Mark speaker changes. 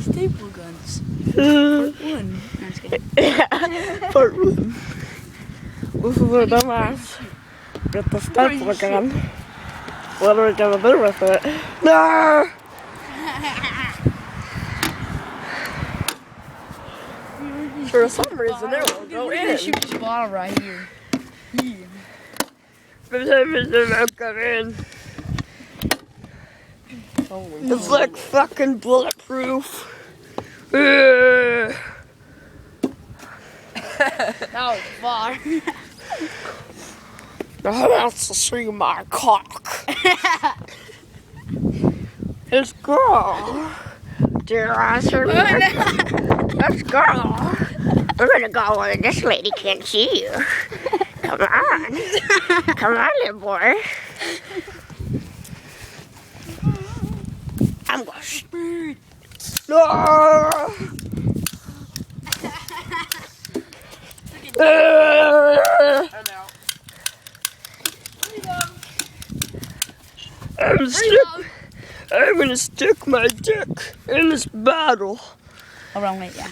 Speaker 1: Staple guns. Part 1. No, I'm just kidding.
Speaker 2: Part 1. This is a dumbass. Get the staple gun. What are we gonna do with it? No! For some reason it won't go
Speaker 1: We're gonna
Speaker 2: in.
Speaker 1: shoot this bottle right here.
Speaker 2: For some reason it won't go in. It's like fucking bulletproof.
Speaker 1: That was far.
Speaker 2: Now that's to see my cock. Let's go. Dear answer me. Let's go. We're gonna go where this lady can't see you. Come on. Come on, little boy. I'm gonna speed. No! I'm gonna stick my dick in this bottle.
Speaker 1: Oh, wrong way, yeah.